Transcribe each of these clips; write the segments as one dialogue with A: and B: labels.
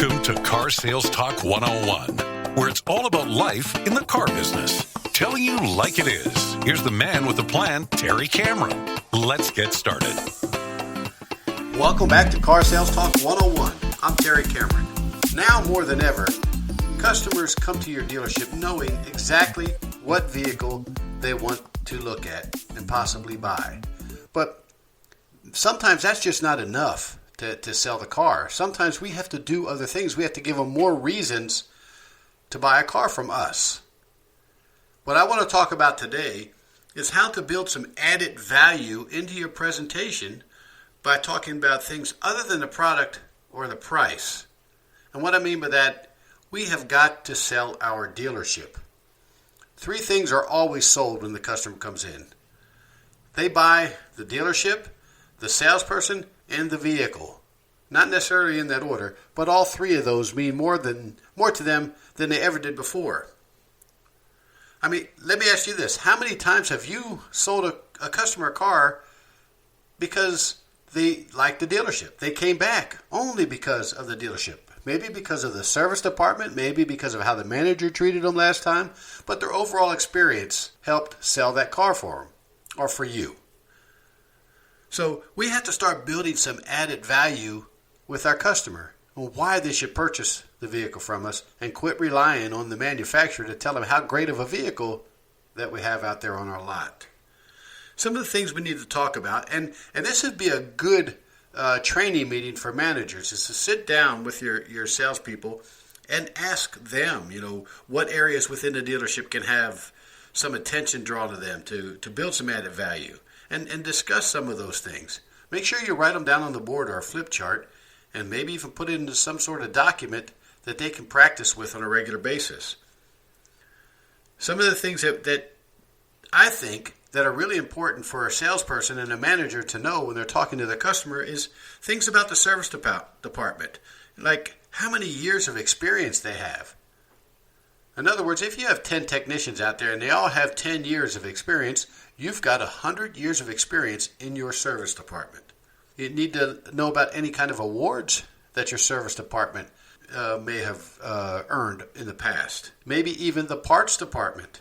A: Welcome to Car Sales Talk 101, where it's all about life in the car business. Telling you like it is. Here's the man with the plan, Terry Cameron. Let's get started.
B: Welcome back to Car Sales Talk 101. I'm Terry Cameron. Now more than ever, customers come to your dealership knowing exactly what vehicle they want to look at and possibly buy. But sometimes that's just not enough to sell the car. Sometimes we have to do other things. We have to give them more reasons to buy a car from us. What I want to talk about today is how to build some added value into your presentation by talking about things other than the product or the price. And what I mean by that, we have got to sell our dealership. 3 things are always sold when the customer comes in. They buy the dealership, the salesperson, and the vehicle. Not necessarily in that order, but all 3 of those mean more to them than they ever did before. I mean, let me ask you this. How many times have you sold a customer a car because they liked the dealership? They came back only because of the dealership. Maybe because of the service department, maybe because of how the manager treated them last time, but their overall experience helped sell that car for them or for you. So we have to start building some added value with our customer on why they should purchase the vehicle from us and quit relying on the manufacturer to tell them how great of a vehicle that we have out there on our lot. Some of the things we need to talk about, and this would be a good training meeting for managers, is to sit down with your salespeople and ask them, what areas within the dealership can have some attention drawn to them to build some added value. And discuss some of those things. Make sure you write them down on the board or a flip chart, and maybe even put it into some sort of document that they can practice with on a regular basis. Some of the things that I think that are really important for a salesperson and a manager to know when they're talking to their customer is things about the service department, like how many years of experience they have. In other words, if you have 10 technicians out there and they all have 10 years of experience, you've got 100 years of experience in your service department. You need to know about any kind of awards that your service department may have earned in the past. Maybe even the parts department.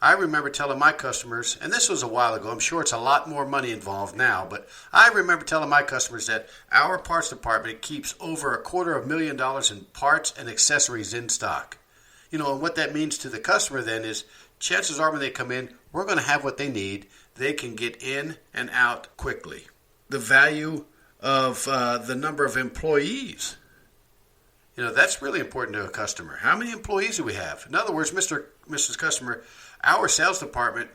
B: I remember telling my customers, and this was a while ago, I'm sure it's a lot more money involved now, but I remember telling my customers that our parts department keeps over $250,000 in parts and accessories in stock. And what that means to the customer then is chances are when they come in, we're going to have what they need. They can get in and out quickly. The value of the number of employees. That's really important to a customer. How many employees do we have? In other words, Mrs. Customer, our sales department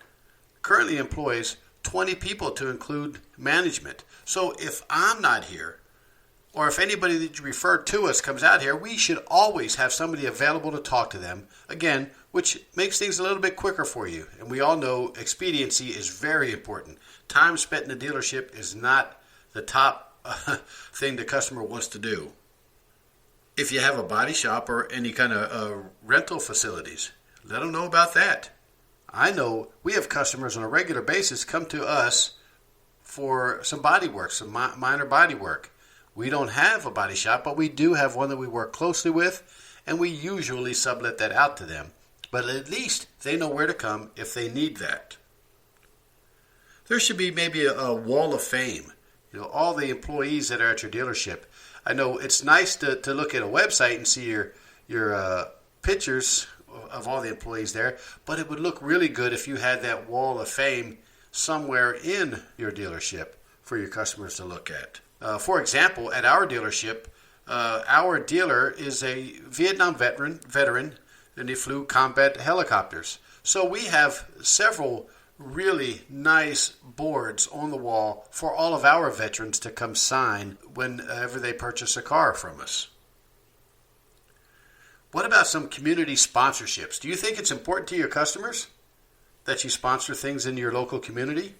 B: currently employs 20 people to include management. So if I'm not here, or if anybody that you refer to us comes out here, we should always have somebody available to talk to them. Again, which makes things a little bit quicker for you. And we all know expediency is very important. Time spent in the dealership is not the top thing the customer wants to do. If you have a body shop or any kind of rental facilities, let them know about that. I know we have customers on a regular basis come to us for some body work, some minor body work. We don't have a body shop, but we do have one that we work closely with, and we usually sublet that out to them. But at least they know where to come if they need that. There should be maybe a wall of fame. All the employees that are at your dealership. I know it's nice to look at a website and see your pictures of all the employees there, but it would look really good if you had that wall of fame somewhere in your dealership for your customers to look at. For example, at our dealership, our dealer is a Vietnam veteran, and he flew combat helicopters. So we have several really nice boards on the wall for all of our veterans to come sign whenever they purchase a car from us. What about some community sponsorships? Do you think it's important to your customers that you sponsor things in your local community?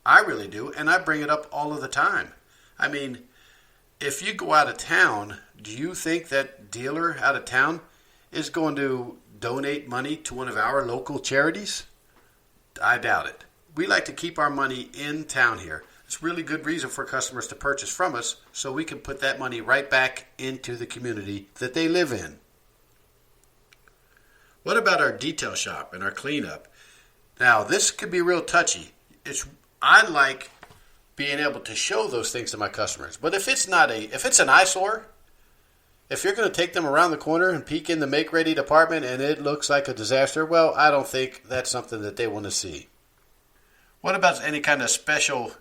B: I really do, and I bring it up all of the time. I mean, if you go out of town, do you think that dealer out of town is going to donate money to one of our local charities? I doubt it. We like to keep our money in town here. It's really good reason for customers to purchase from us so we can put that money right back into the community that they live in. What about our detail shop and our cleanup? Now, this could be real touchy. I like being able to show those things to my customers. But if it's an eyesore, if you're going to take them around the corner and peek in the make-ready department and it looks like a disaster, well, I don't think that's something that they want to see. What about any kind of special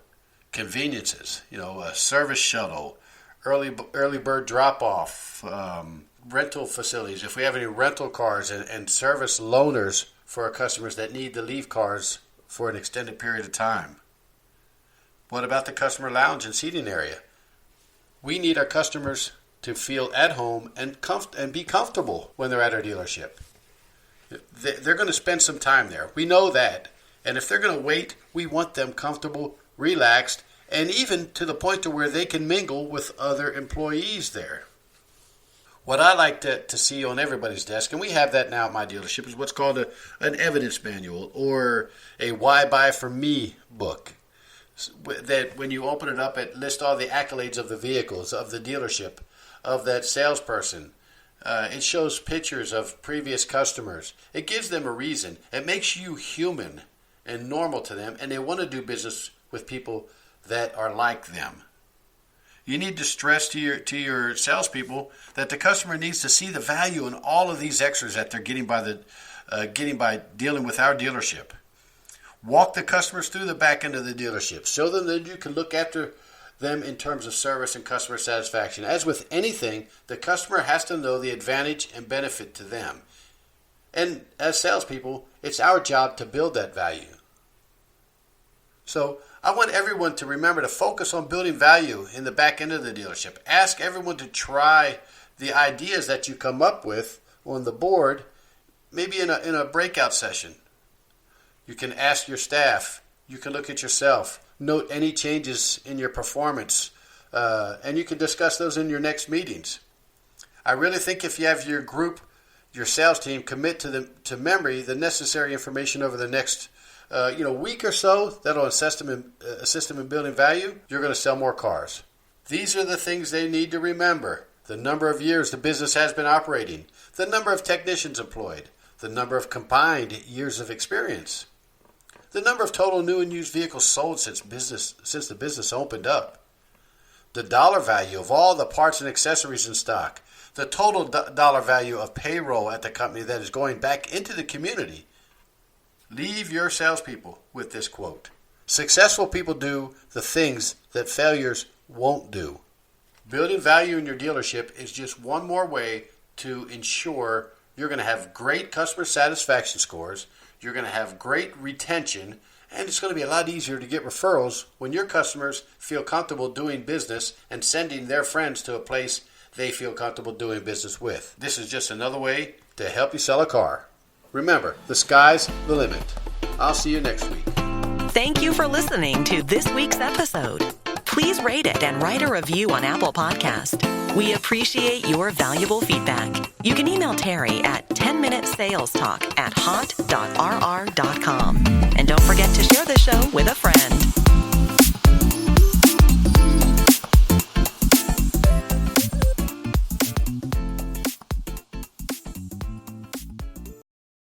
B: conveniences? A service shuttle, early bird drop-off, rental facilities. If we have any rental cars and service loaners for our customers that need to leave cars for an extended period of time. What about the customer lounge and seating area? We need our customers to feel at home and be comfortable when they're at our dealership. They're going to spend some time there. We know that. And if they're going to wait, we want them comfortable, relaxed, and even to the point to where they can mingle with other employees there. What I like to see on everybody's desk, and we have that now at my dealership, is what's called an evidence manual or a Why Buy From Me book. That when you open it up, it lists all the accolades of the vehicles, of the dealership, of that salesperson. It shows pictures of previous customers. It gives them a reason. It makes you human and normal to them, and they want to do business with people that are like them. You need to stress to your salespeople that the customer needs to see the value in all of these extras that they're getting by dealing with our dealership. Walk the customers through the back end of the dealership. Show them that you can look after them in terms of service and customer satisfaction. As with anything, the customer has to know the advantage and benefit to them. And as salespeople, it's our job to build that value. So I want everyone to remember to focus on building value in the back end of the dealership. Ask everyone to try the ideas that you come up with on the board, maybe in a breakout session. You can ask your staff. You can look at yourself. Note any changes in your performance, and you can discuss those in your next meetings. I really think if you have your group, your sales team, commit to memory the necessary information over the next week or so, that'll assist them in building value, you're going to sell more cars. These are the things they need to remember. The number of years the business has been operating, the number of technicians employed, the number of combined years of experience, the number of total new and used vehicles sold since the business opened up, the dollar value of all the parts and accessories in stock, the total dollar value of payroll at the company that is going back into the community. Leave your salespeople with this quote. Successful people do the things that failures won't do. Building value in your dealership is just one more way to ensure you're going to have great customer satisfaction scores, you're going to have great retention, and it's going to be a lot easier to get referrals when your customers feel comfortable doing business and sending their friends to a place they feel comfortable doing business with. This is just another way to help you sell a car. Remember, the sky's the limit. I'll see you next week.
C: Thank you for listening to this week's episode. Please rate it and write a review on Apple Podcast. We appreciate your valuable feedback. You can email Terry at 10minutesalestalk@hot.rr.com. And don't forget to share the show with a friend.